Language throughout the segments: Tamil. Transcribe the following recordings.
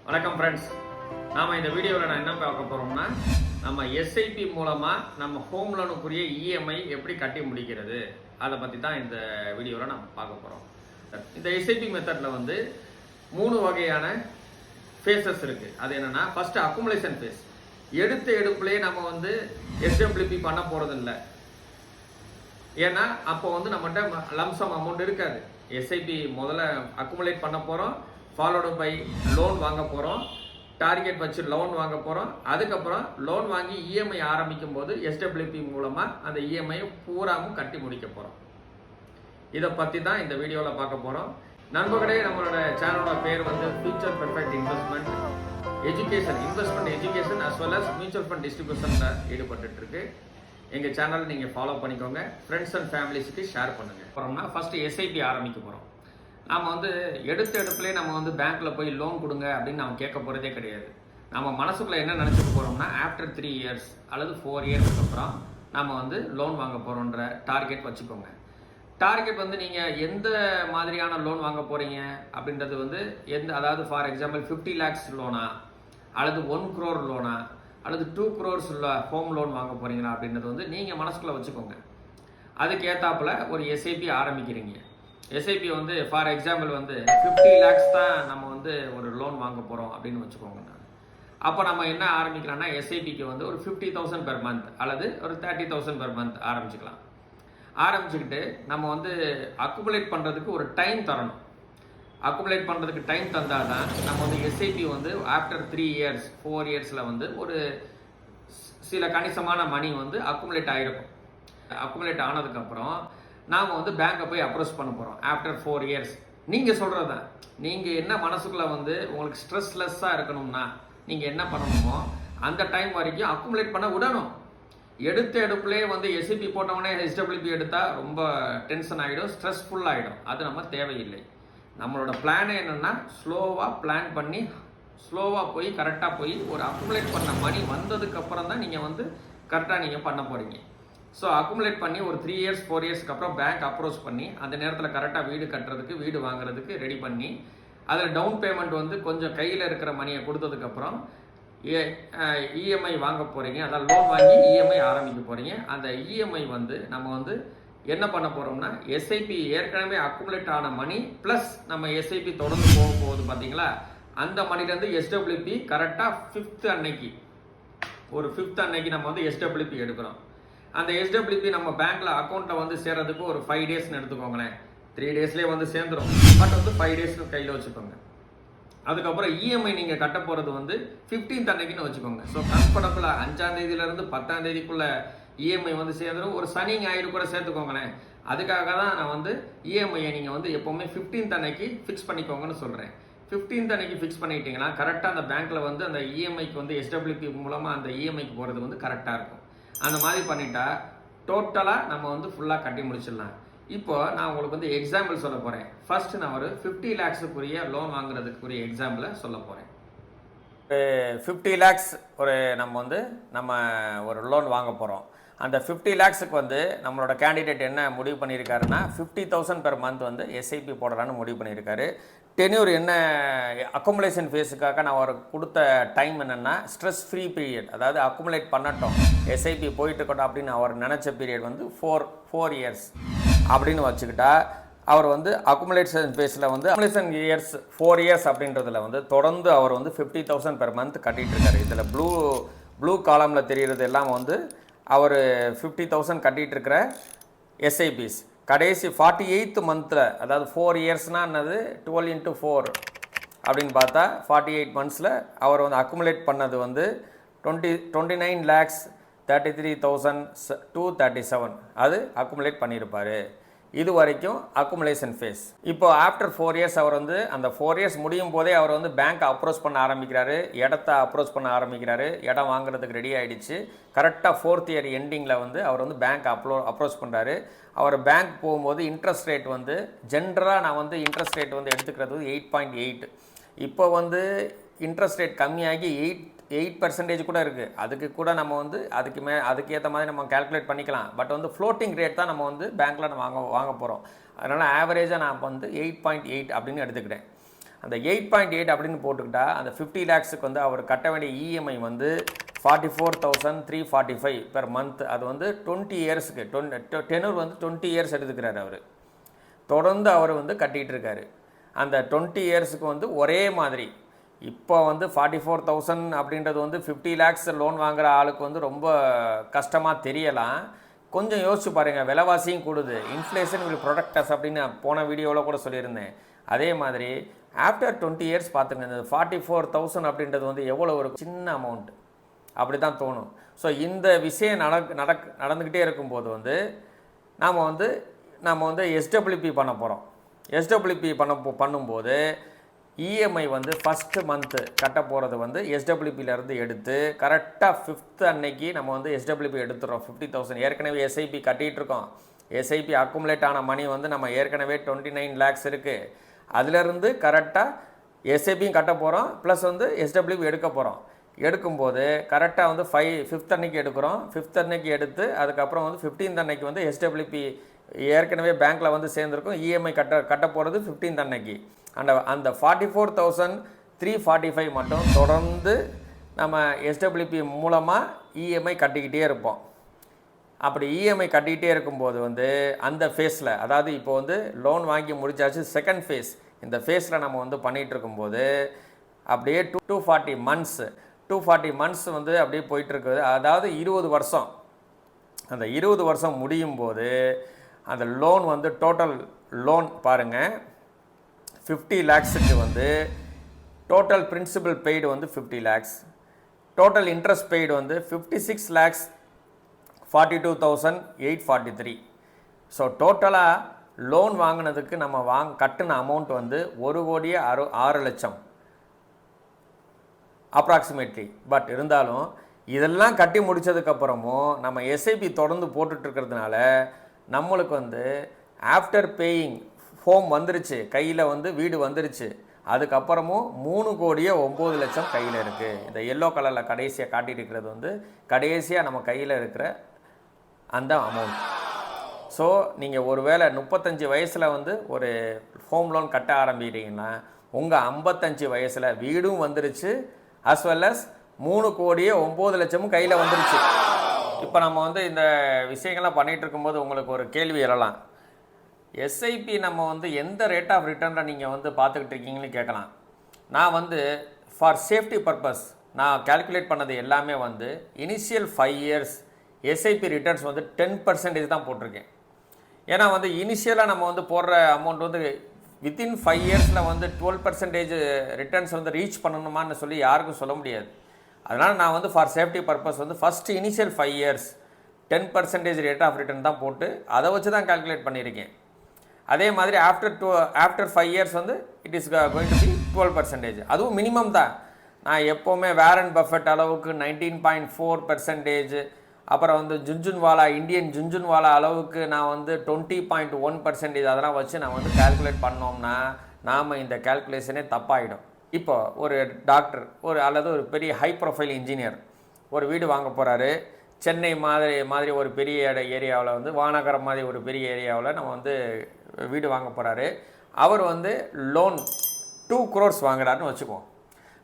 வணக்கம் ஃப்ரெண்ட்ஸ். நாம் இந்த வீடியோவில் நான் என்ன பார்க்க போகிறோம்னா, நம்ம எஸ்ஐபி மூலமாக நம்ம ஹோம் லோனுக்குரிய இஎம்ஐ எப்படி கட்டி முடிக்கிறது அதை பற்றி தான் இந்த வீடியோவில் நம்ம பார்க்க போகிறோம். இந்த எஸ்ஐபி மெத்தடில் வந்து 3 வகையான ஃபேஸஸ் இருக்குது. அது என்னென்னா, ஃபஸ்ட்டு அக்குமுலேஷன் ஃபேஸ். எடுத்த எடுப்புலேயே நம்ம வந்து எஸ்டபிள்யூபி பண்ண போகிறதில்ல. ஏன்னா அப்போ வந்து நம்மகிட்ட லம்சம் அமௌண்ட் இருக்காது. எஸ்ஐபி முதல்ல அக்குமுலேட் பண்ண போகிறோம், ஃபாலோடு பை லோன் வாங்க போகிறோம், டார்கெட் வச்சு லோன் வாங்க போகிறோம். அதுக்கப்புறம் லோன் வாங்கி இஎம்ஐ ஆரம்பிக்கும் போது எஸ்டபிள்யூபி மூலமாக அந்த இஎம்ஐயை பூராமும் கட்டி முடிக்க போகிறோம். இதை பற்றி தான் இந்த வீடியோவில் பார்க்க போகிறோம். நண்பர்களே, நம்மளோட சேனலோட பேர் வந்து future perfect investment education, investment education as well as mutual fund டிஸ்ட்ரிபியூஷனில் ஈடுபட்டுருக்கு. எங்கள் சேனல் நீங்கள் ஃபாலோ பண்ணிக்கோங்க, ஃப்ரெண்ட்ஸ் அண்ட் ஃபேமிலிஸுக்கு ஷேர் பண்ணுங்கள். அப்புறம்னா ஃபஸ்ட்டு எஸ்ஐபி ஆரம்பிக்க போகிறோம். நாம் வந்து எடுத்த எடுப்புலேயே நம்ம வந்து பேங்க்கில் போய் லோன் கொடுங்க அப்படின்னு நம்ம கேட்க போகிறதே கிடையாது. நம்ம மனசுக்குள்ளே என்ன நினச்சிட்டு போகிறோம்னா, ஆஃப்டர் 3 இயர்ஸ் அல்லது 4 இயர்ஸ்க்கு அப்புறம் நம்ம வந்து லோன் வாங்க போகிறோன்ற டார்கெட் வச்சுக்கோங்க. டார்கெட் வந்து நீங்கள் எந்த மாதிரியான லோன் வாங்க போகிறீங்க அப்படின்றது வந்து அதாவது ஃபார் எக்ஸாம்பிள் 50 lakhs லோனா அல்லது 1 crore லோனா அல்லது 2 crores ஹோம் லோன் வாங்க போகிறீங்களா அப்படின்றது வந்து நீங்கள் மனசுக்குள்ளே வச்சுக்கோங்க. அதுக்கு ஏற்றாப்புல ஒரு எஸ்ஐபி ஆரம்பிக்கிறீங்க. எஸ்ஐபி வந்து ஃபார் எக்ஸாம்பிள் வந்து 50 lakhs தான் நம்ம வந்து ஒரு லோன் வாங்க போகிறோம் அப்படின்னு வச்சுக்கோங்க. அப்போ நம்ம என்ன ஆரம்பிக்கலாம்னா, எஸ்ஐபிக்கு வந்து ஒரு 50,000 per month அல்லது ஒரு 30,000 per month ஆரம்பிச்சுக்கலாம். ஆரம்பிச்சுக்கிட்டு நம்ம வந்து அக்குமுலேட் பண்ணுறதுக்கு ஒரு டைம் தரணும். அக்குமுலேட் பண்ணுறதுக்கு டைம் தந்தால் தான் நம்ம வந்து எஸ்ஐபி வந்து ஆஃப்டர் 3 இயர்ஸ் 4 இயர்ஸில் வந்து ஒரு சில கணிசமான மணி வந்து அக்குமுலேட் ஆகிருக்கும். அக்குமுலேட் ஆனதுக்கப்புறம் நாம் வந்து பேங்கை போய் அப்ரோச் பண்ண போகிறோம். ஆஃப்டர் 4 இயர்ஸ் நீங்கள் சொல்கிறது தான். நீங்கள் என்ன மனசுக்குள்ளே வந்து உங்களுக்கு ஸ்ட்ரெஸ்லெஸ்ஸாக இருக்கணும்னா நீங்கள் என்ன பண்ணணுமோ அந்த டைம் வரைக்கும் அக்குமுலேட் பண்ண விடணும். எடுத்த எடுப்புலேயே வந்து எஸ்ஐபி போட்டவொடனே எஸ்டபிள்யூபி எடுத்தால் ரொம்ப டென்ஷன் ஆகிடும், ஸ்ட்ரெஸ்ஃபுல் ஆகிடும். அது நம்ம தேவையில்லை. நம்மளோட பிளானே என்னென்னா, ஸ்லோவாக பிளான் பண்ணி ஸ்லோவாக போய் கரெக்டாக போய் ஒரு அக்குமுலேட் பண்ண மணி வந்ததுக்கப்புறம் தான் நீங்கள் வந்து கரெக்டாக நீங்கள் பண்ண போகிறீங்க. ஸோ அக்குமுலேட் பண்ணி ஒரு 3 இயர்ஸ் 4 இயர்ஸ்க்கு அப்புறம் பேங்க் அப்ரோச் பண்ணி அந்த நேரத்தில் கரெக்டாக வீடு கட்டுறதுக்கு வீடு வாங்குறதுக்கு ரெடி பண்ணி அதில் டவுன் பேமெண்ட் வந்து கொஞ்சம் கையில் இருக்கிற மணியை கொடுத்ததுக்கப்புறம் இஎம்ஐ வாங்க போகிறீங்க. அதாவது லோன் வாங்கி இஎம்ஐ ஆரம்பிக்க போகிறீங்க. அந்த இஎம்ஐ வந்து நம்ம வந்து என்ன பண்ண போகிறோம்னா, எஸ்ஐபி ஏற்கனவே அக்குமுலேட் ஆன மணி ப்ளஸ் நம்ம எஸ்ஐபி தொடர்ந்து போக போகுது பார்த்தீங்களா, அந்த மணிலேருந்து எஸ்டபிள்யூபி கரெக்டாக 5th அன்னைக்கு ஒரு 5th அன்னைக்கு நம்ம வந்து எஸ்டபிள்யூபி எடுக்கிறோம். அந்த எஸ்டபிள்யூபி நம்ம பேங்க்கில் அக்கௌண்ட்டில் வந்து சேர்றதுக்கு ஒரு 5 டேஸ்ன்னு எடுத்துக்கோங்களேன். 3 டேஸ்லேயே வந்து சேர்ந்துடும். பட் வந்து 5 டேஸ்க்கு கையில் வச்சுக்கோங்க. அதுக்கப்புறம் இஎம்ஐ நீங்கள் கட்ட போகிறது வந்து 15th அன்னைக்குன்னு வச்சுக்கோங்க. ஸோ கம்ஃபர்டபுளாக 5ஆம் தேதியிலேருந்து 10ஆம் தேதிக்குள்ளே இஎம்ஐ வந்து சேர்ந்துடும். ஒரு சனி ஞாயிறு கூட சேர்த்துக்கோங்களேன். அதுக்காக தான் நான் வந்து இஎம்ஐயை நீங்கள் வந்து எப்போவுமே 15th அன்னைக்கு ஃபிக்ஸ் பண்ணிக்கோங்கன்னு சொல்கிறேன். 15th அன்னைக்கு ஃபிக்ஸ் பண்ணிட்டீங்கன்னா கரெக்டாக அந்த பேங்க்கில் வந்து அந்த இஎம்ஐக்கு வந்து எஸ்டபிள்யூபி மூலமாக அந்த இஎம்ஐக்கு போகிறது வந்து கரெக்டாக இருக்கும். அந்த மாதிரி பண்ணிட்டா டோட்டலாக நம்ம வந்து ஃபுல்லாக கட்டி முடிச்சிடலாம். இப்போ நான் உங்களுக்கு வந்து எக்ஸாம்பிள் சொல்ல போகிறேன். ஃபர்ஸ்ட் நான் ஒரு 50 lakhs லோன் வாங்குறதுக்குரிய எக்ஸாம்பிளை சொல்ல போகிறேன். 50 lakhs நம்ம ஒரு லோன் வாங்க போகிறோம். அந்த 50 lakhsக்கு வந்து நம்மளோட கேண்டிடேட் என்ன முடிவு பண்ணியிருக்காருன்னா, 50,000 per month வந்து எஸ்ஐபி போடலான்னு முடிவு பண்ணியிருக்காரு. டென்யூர் என்ன அக்குமுலேஷன் ஃபேஸுக்காக நான் ஒரு கொடுத்த டைம் என்னென்னா, ஸ்ட்ரெஸ் ஃப்ரீ பீரியட். அதாவது அக்குமுலேட் பண்ணட்டும், எஸ்ஐபி போயிட்டு இருக்கட்டும் அப்படின்னு அவர் நினச்ச பீரியட் வந்து 4 இயர்ஸ் அப்படின்னு வச்சுக்கிட்டா, அவர் வந்து அக்குமுலேஷன் ஃபேஸில் வந்து அக்குமுலேஷன் இயர்ஸ் 4 இயர்ஸ் அப்படின்றதுல வந்து தொடர்ந்து அவர் வந்து 50,000 per month கட்டிகிட்டு இருக்காரு. இதில் ப்ளூ காலமில் தெரிகிறது எல்லாம் வந்து அவர் 50,000 கட்டிகிட்டு இருக்கிற எஸ்ஐபிஸ். கடைசி 48th மந்தில், அதாவது 4 இயர்ஸ்னால் என்னது, 12 into 4 அப்படின்னு பார்த்தா 48 monthsல அவர் வந்து அக்குமுலேட் பண்ணது வந்து 29,33,237 அது அக்குமுலேட் பண்ணியிருப்பார். இது வரைக்கும் அக்குமுலேஷன் ஃபேஸ். இப்போ ஆஃப்டர் 4 இயர்ஸ் அவர் வந்து அந்த 4 இயர்ஸ் முடியும் போதே அவர் வந்து பேங்க் அப்ரோச் பண்ண ஆரம்பிக்கிறாரு, இடத்த அப்ரோச் பண்ண ஆரம்பிக்கிறாரு. இடம் வாங்குறதுக்கு ரெடி ஆகிடுச்சு. கரெக்டாக 4th இயர் எண்டிங்கில் வந்து அவர் வந்து பேங்க் அப்ரோச் பண்ணுறாரு. அவர் பேங்க் போகும்போது இன்ட்ரெஸ்ட் ரேட் வந்து ஜென்ரலாக நான் வந்து இன்ட்ரெஸ்ட் ரேட் வந்து எடுத்துக்கிறது 8.8. இப்போ வந்து இன்ட்ரெஸ்ட் ரேட் கம்மியாகி 8% கூட இருக்குது. அதுக்கு கூட நம்ம வந்து அதுக்கேற்ற மாதிரி நம்ம கால்குலேட் பண்ணிக்கலாம். பட் வந்து ஃப்ளோட்டிங் ரேட் தான் நம்ம வந்து பேங்க்கில் நம்ம வாங்க போகிறோம். அதனால் ஆவரேஜாக நான் வந்து 8.8 அப்படின்னு எடுத்துக்கிட்டேன். அந்த 8.8 அப்படின்னு போட்டுக்கிட்டா அந்த 50 lakhsக்கு வந்து அவர் கட்ட வேண்டிய இஎம்ஐ வந்து 44,345 பெர் மந்த். அது வந்து 20 இயர்ஸுக்கு டெனூர் வந்து 20 இயர்ஸ் எடுத்துக்கிறார் அவர். தொடர்ந்து அவர் வந்து கட்டிகிட்டு இருக்காரு. அந்த 20 இயர்ஸுக்கு வந்து ஒரே மாதிரி. இப்போ வந்து 44,000 அப்படின்றது வந்து 50 lakhs லோன் வாங்குகிற ஆளுக்கு வந்து ரொம்ப கஷ்டமாக தெரியலாம். கொஞ்சம் யோசிச்சு பாருங்கள், விலைவாசியும் கூடுது. இன்ஃப்ளேஷன் வில் ப்ரொடக்ட் அஸ் அப்படின்னு போன வீடியோவில் கூட சொல்லியிருந்தேன். அதே மாதிரி ஆஃப்டர் 20 இயர்ஸ் பார்த்துங்க, இந்த 44,000 அப்படின்றது வந்து எவ்வளோ ஒரு சின்ன அமௌண்ட் அப்படி தான் தோணும். ஸோ இந்த விஷயம் நடந்துக்கிட்டே இருக்கும்போது வந்து நாம் வந்து எஸ்டபிள்யூபி பண்ண போகிறோம். எஸ்டபிள்யூபி பண்ணும்போது இஎம்ஐ வந்து ஃபஸ்ட்டு மந்த்து கட்ட போகிறது வந்து எஸ்டபிள்யூபியிலேருந்து எடுத்து கரெக்டாக 5th அன்னைக்கு நம்ம வந்து எஸ்டபிள்யூபி எடுத்துகிறோம். 50,000 ஏற்கனவே எஸ்ஐபி கட்டிகிட்ருக்கோம். எஸ்ஐபி அக்குமுலேட் ஆன மணி வந்து நம்ம ஏற்கனவே 29 lakhs இருக்குது. அதிலேருந்து கரெக்டாக எஸ்ஐபியும் கட்ட போகிறோம், ப்ளஸ் வந்து எஸ்டபிள்யூபி எடுக்க போகிறோம். எடுக்கும்போது கரெக்டாக வந்து 5th அன்னைக்கு எடுக்கிறோம். 5th அன்னைக்கு எடுத்து அதுக்கப்புறம் வந்து 15th அன்னைக்கு வந்து எஸ்டபிள்யூபி ஏற்கனவே பேங்க்கில் வந்து சேர்ந்துருக்கும். இஎம்ஐ கட்ட போகிறது 15th அன்னைக்கு. அந்த 44,345 மட்டும் தொடர்ந்து நம்ம எஸ்டபிள்யூபி மூலமாக இஎம்ஐ கட்டிக்கிட்டே இருப்போம். அப்படி இஎம்ஐ கட்டிக்கிட்டே இருக்கும்போது வந்து அந்த ஃபேஸில், அதாவது இப்போ வந்து லோன் வாங்கி முடிச்சாச்சு, செகண்ட் ஃபேஸ், இந்த ஃபேஸில் நம்ம வந்து பண்ணிகிட்டு இருக்கும்போது அப்படியே 240 மந்த்ஸ் வந்து அப்படியே போயிட்டுருக்குது. அதாவது 20 வருஷம். அந்த 20 வருஷம் முடியும் போது அந்த லோன் வந்து டோட்டல் லோன் பாருங்கள், 50 lakhsக்கு வந்து டோட்டல் பிரின்சிபல் பெய்டு வந்து 50 lakhs, டோட்டல் இன்ட்ரெஸ்ட் பெய்டு வந்து 56,42,843. ஸோ டோட்டலாக லோன் வாங்கினதுக்கு நம்ம கட்டின அமௌண்ட் வந்து 1,06,00,000 அப்ராக்சிமேட்லி. பட் இருந்தாலும் இதெல்லாம் கட்டி முடித்ததுக்கப்புறமும் நம்ம எஸ்ஐபி தொடர்ந்து போட்டுட்ருக்கிறதுனால நம்மளுக்கு வந்து ஆஃப்டர் பேயிங் ஹோம் வந்துருச்சு, கையில் வந்து வீடு வந்துருச்சு, அதுக்கப்புறமும் 3,09,00,000 கையில் இருக்குது. இந்த எல்லோ கலரில் கடைசியாக காட்டியிருக்கிறது வந்து கடைசியாக நம்ம கையில் இருக்கிற அந்த அமௌண்ட். ஸோ நீங்கள் ஒரு வேளை 35 வயசில் வந்து ஒரு ஹோம் லோன் கட்ட ஆரம்பிக்கிறீங்கன்னா உங்கள் 55 வயசில் வீடும் வந்துருச்சு, அஸ் வெல் அஸ் 3,09,00,000 கையில் வந்துருச்சு. இப்போ நம்ம வந்து இந்த விஷயங்கள்லாம் பண்ணிகிட்டு இருக்கும்போது உங்களுக்கு ஒரு கேள்வி எழலாம். எஸ்ஐபி நம்ம வந்து எந்த ரேட் ஆஃப் ரிட்டர்னில் நீங்கள் வந்து பார்த்துக்கிட்டு இருக்கீங்கன்னு கேட்கலாம். நான் வந்து ஃபார் சேஃப்டி பர்பஸ் நான் கால்குலேட் பண்ணது எல்லாமே வந்து இனிஷியல் 5 இயர்ஸ் எஸ்ஐபி ரிட்டர்ன்ஸ் வந்து 10% தான் போட்டிருக்கேன். ஏன்னா வந்து இனிஷியலாக நம்ம வந்து போடுற அமௌண்ட் வந்து வித்தின் 5 இயர்ஸில் வந்து 12% ரிட்டர்ன்ஸ் வந்து ரீச் பண்ணணுமான்னு சொல்லி யாருக்கும் சொல்ல முடியாது. அதனால் நான் வந்து ஃபார் சேஃப்டி பர்பஸ் வந்து first initial 5 years 10% rate of return தான் போட்டு அதை வச்சு தான் கால்குலேட் பண்ணியிருக்கேன். அதே மாதிரி ஆஃப்டர் 5 இயர்ஸ் வந்து it is going to be 12%. அதுவும் மினிமம் தான். நான் எப்போவுமே வாரன் பஃபெட் அளவுக்கு 19.4%, அப்புறம் வந்து இந்தியன் ஜுன்ஜுன்வாலா அளவுக்கு நான் வந்து 20.1% அதெல்லாம் வச்சு நான் வந்து கால்குலேட் பண்ணோம்னா நாம் இந்த கால்குலேஷனே தப்பாயிடும். இப்போ ஒரு டாக்டர் அல்லது ஒரு பெரிய ஹை ப்ரொஃபைல் இன்ஜினியர் ஒரு வீடு வாங்க போகிறாரு. சென்னை மாதிரி ஒரு பெரிய ஏரியாவில் வந்து வானகரம் மாதிரி ஒரு பெரிய ஏரியாவில் நம்ம வந்து வீடு வாங்க போகிறாரு. அவர் வந்து லோன் 2 crores வாங்குறாருன்னு வச்சுக்குவோம்.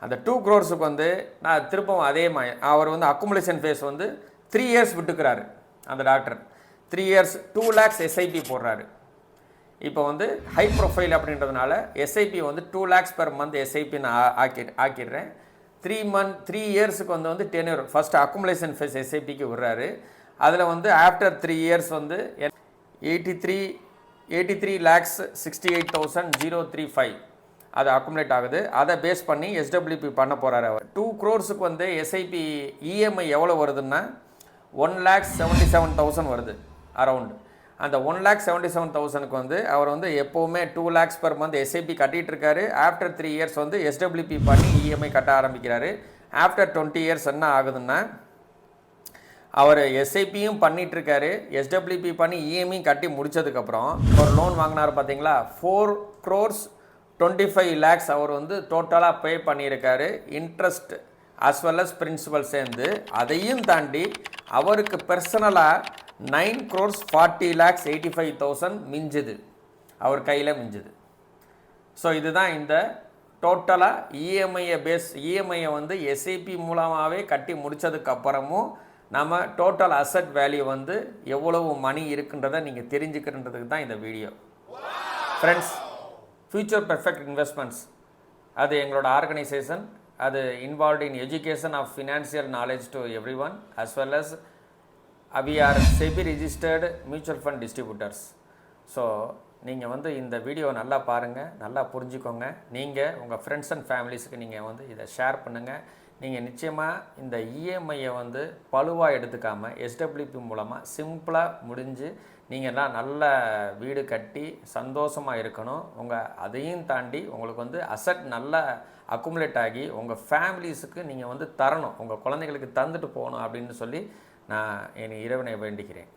அந்த 2 crores வந்து நான் திருப்பவும் அதே மாதிரி அவர் வந்து அக்குமுலேஷன் ஃபேஸ் வந்து 3 years விட்டுக்கிறாரு. அந்த டாக்டர் 3 years 2 lakhs எஸ்ஐபி போடுறாரு. இப்போ வந்து ஹை ப்ரொஃபைல் அப்படின்றதுனால எஸ்ஐபி வந்து 2 lakhs per month எஸ்ஐபி நான் ஆக்கிடுறேன். 3 இயர்ஸுக்கு வந்து டென்யூர் ஃபஸ்ட்டு அக்குமுலேஷன் ஃபேஸ் எஸ்ஐபிக்கு விடுறாரு. அதில் வந்து ஆஃப்டர் 3 இயர்ஸ் வந்து 83,68,035 அது அக்குமுலேட் ஆகுது. அதை பேஸ் பண்ணி எஸ்டபிள்யூபி பண்ண போகிறாரு அவர். 2 crores வந்து எஸ்ஐபி இஎம்ஐ எவ்வளோ வருதுன்னா 1,77,000 வருது அரவுண்டு. அந்த 1,77,000க்கு வந்து அவர் வந்து எப்போவுமே 2 lakhs per month எஸ்ஐபி கட்டிகிட்டு இருக்காரு. ஆஃப்டர் 3 இயர்ஸ் வந்து எஸ்டபிள்யூபி பண்ணி இஎம்ஐ கட்ட ஆரம்பிக்கிறாரு. ஆஃப்டர் 20 இயர்ஸ் என்ன ஆகுதுன்னா அவர் எஸ்ஐபியும் பண்ணிகிட்ருக்காரு, எஸ்டபிள்யூபி பண்ணி இஎம்ஐ கட்டி முடித்ததுக்கப்புறம் ஒரு லோன் வாங்கினார் பார்த்தீங்களா, 4,25 lakhs அவர் வந்து டோட்டலாக பே பண்ணியிருக்காரு. Interest as well as principal சேர்ந்து அதையும் தாண்டி அவருக்கு பர்சனலாக 9,40,85,000 மிஞ்சுது, அவர் கையில் மிஞ்சுது. ஸோ இதுதான் இந்த டோட்டலாக இஎம்ஐயை வந்து எஸ்ஐபி மூலமாகவே கட்டி முடித்ததுக்கப்புறமும் நம்ம டோட்டல் அசட் வேல்யூ வந்து எவ்வளவு மணி இருக்குன்றதை நீங்கள் தெரிஞ்சுக்கிறன்றதுக்கு தான் இந்த video. Friends, Future Perfect Investments அது எங்களோட ஆர்கனைசேஷன். அது involved in education of financial knowledge to everyone as well as we are SEBI registered mutual fund distributors. So நீங்கள் வந்து இந்த வீடியோவை நல்லா பாருங்கள், நல்லா புரிஞ்சுக்கோங்க. நீங்கள் உங்கள் ஃப்ரெண்ட்ஸ் அண்ட் ஃபேமிலிஸுக்கு நீங்கள் வந்து இதை ஷேர் பண்ணுங்கள். நீங்கள் நிச்சயமாக இந்த இஎம்ஐயை வந்து பழுவாக எடுத்துக்காமல் எஸ்டபிள்யூபி மூலமாக சிம்பிளாக முடிஞ்சு நீங்கள்லாம் நல்ல வீடு கட்டி சந்தோஷமாக இருக்கணும். அதையும் தாண்டி உங்களுக்கு வந்து அசட் நல்லா அக்குமுலேட் ஆகி உங்கள் ஃபேமிலிஸுக்கு நீங்கள் வந்து தரணும், உங்கள் குழந்தைகளுக்கு தந்துட்டு போகணும் அப்படின்னு சொல்லி நான் என் இறைவனை வேண்டிக்கிறேன்.